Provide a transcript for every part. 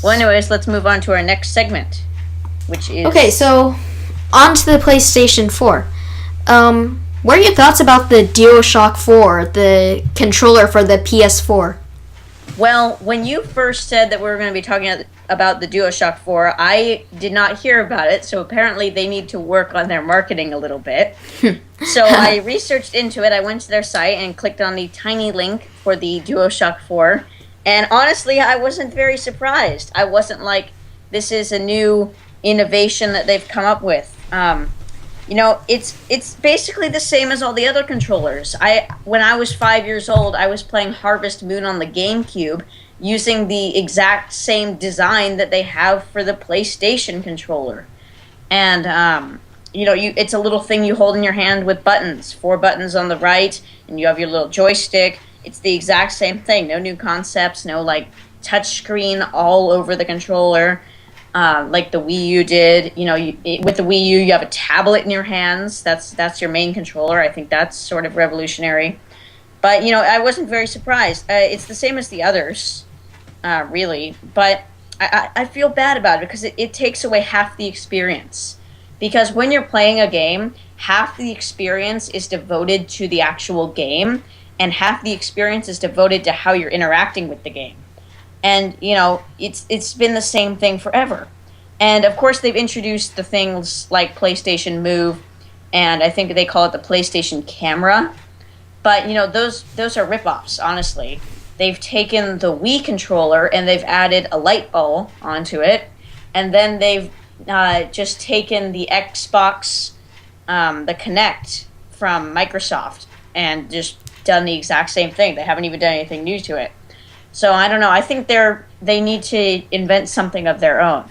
Well, anyways, let's move on to our next segment, which is... Okay, so on to the PlayStation 4. What are your thoughts about the DualShock 4, the controller for the PS4? Well, when you first said that we were going to be talking about the DualShock 4, I did not hear about it, so apparently they need to work on their marketing a little bit. So I researched into it, I went to their site and clicked on the tiny link for the DualShock 4, and honestly, I wasn't very surprised. I wasn't like, this is a new innovation that they've come up with. It's basically the same as all the other controllers. When I was 5 years old, I was playing Harvest Moon on the GameCube using the exact same design that they have for the PlayStation controller. And, it's a little thing you hold in your hand with buttons, 4 buttons on the right, and you have your little joystick. It's the exact same thing. No new concepts, no, touch screen all over the controller. Like the Wii U did. With the Wii U, you have a tablet in your hands. That's your main controller. I think that's sort of revolutionary. But, I wasn't very surprised. It's the same as the others, really. But I feel bad about it because it takes away half the experience. Because when you're playing a game, half the experience is devoted to the actual game, and half the experience is devoted to how you're interacting with the game. And, it's been the same thing forever. And, of course, they've introduced the things like PlayStation Move, and I think they call it the PlayStation Camera. But, those are rip-offs, honestly. They've taken the Wii controller and they've added a light bulb onto it. And then they've just taken the Xbox, the Kinect from Microsoft, and just done the exact same thing. They haven't even done anything new to it. So I don't know. I think they need to invent something of their own.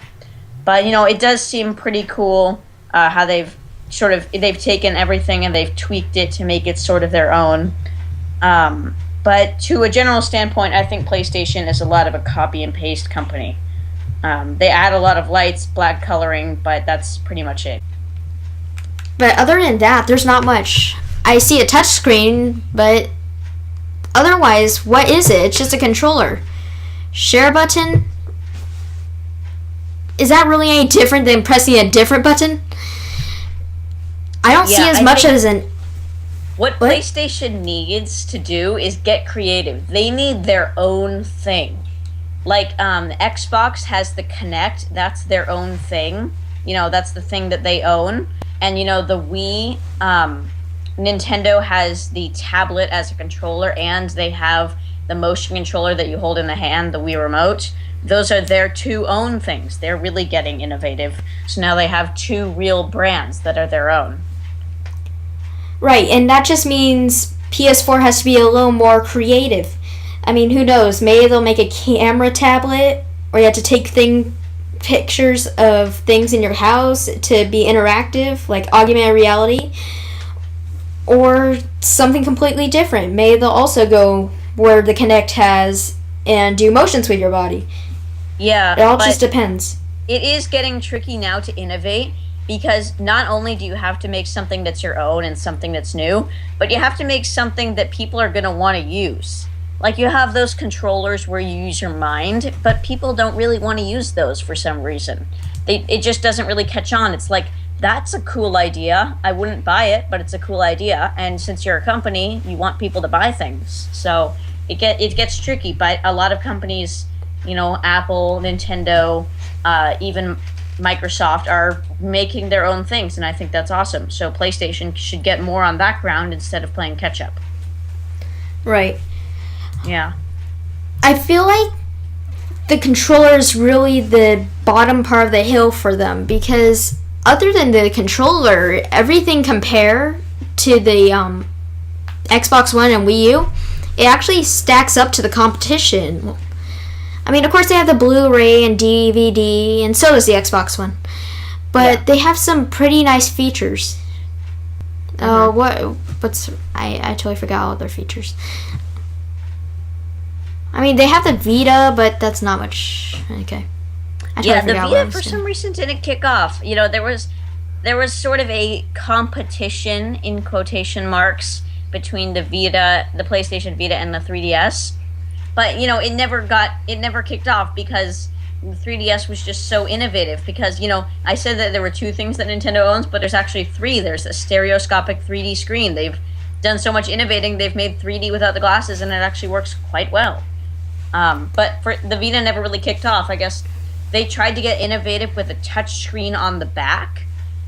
But it does seem pretty cool how they've taken everything and they've tweaked it to make it sort of their own. But to a general standpoint, I think PlayStation is a lot of a copy and paste company. They add a lot of lights, black coloring, but that's pretty much it. But other than that, there's not much. I see a touch screen, but otherwise, what is it? It's just a controller. Share button? Is that really any different than pressing a different button? I don't see as much as an... What PlayStation needs to do is get creative. They need their own thing. Like, Xbox has the Kinect. That's their own thing. That's the thing that they own. And, the Wii... Nintendo has the tablet as a controller, and they have the motion controller that you hold in the hand, the Wii Remote. Those are their two own things. They're really getting innovative. So now they have two real brands that are their own. Right, and that just means PS4 has to be a little more creative. I mean, who knows? Maybe they'll make a camera tablet, or you have to take pictures of things in your house to be interactive, like augmented reality. Or something completely different. Maybe they'll also go where the Kinect has and do motions with your body. Yeah. It all just depends. It is getting tricky now to innovate because not only do you have to make something that's your own and something that's new, but you have to make something that people are going to want to use. Like you have those controllers where you use your mind, but people don't really want to use those for some reason. It just doesn't really catch on. It's like, that's a cool idea. I wouldn't buy it, but it's a cool idea. And since you're a company, you want people to buy things. So it gets tricky. But a lot of companies, Apple, Nintendo, even Microsoft are making their own things. And I think that's awesome. So PlayStation should get more on that ground instead of playing catch up. Right. Yeah. I feel like the controller is really the bottom part of the hill for them because other than the controller, everything compared to the Xbox One and Wii U, it actually stacks up to the competition. I mean, of course, they have the Blu-ray and DVD, and so does the Xbox One. But they have some pretty nice features. Mm-hmm. I totally forgot all their features. I mean, they have the Vita, but that's not much. Okay. The Vita for some reason didn't kick off. There was sort of a competition in quotation marks between the PlayStation Vita and the 3DS. But, it never kicked off because the 3DS was just so innovative because, I said that there were two things that Nintendo owns, but there's actually three. There's a stereoscopic 3D screen. They've done so much innovating, they've made 3D without the glasses, and it actually works quite well. But for the Vita never really kicked off. I guess they tried to get innovative with a touch screen on the back,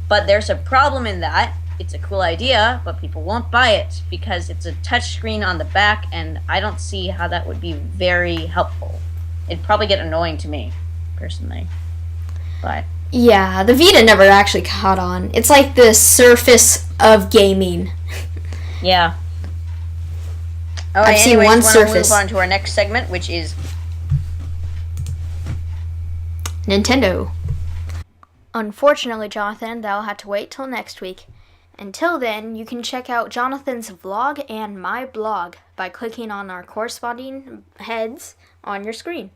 but there's a problem in that. It's a cool idea, but people won't buy it because it's a touch screen on the back, and I don't see how that would be very helpful. It'd probably get annoying to me, personally. But Yeah, the Vita never actually caught on. It's like the Surface of gaming. yeah. I've seen one Surface. Move on to our next segment, which is Nintendo. Unfortunately, Jonathan, that'll have to wait till next week. Until then, you can check out Jonathan's vlog and my blog by clicking on our corresponding heads on your screen.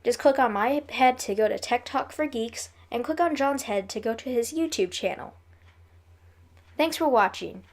Just click on my head to go to Tech Talk for Geeks, and click on John's head to go to his YouTube channel. Thanks for watching.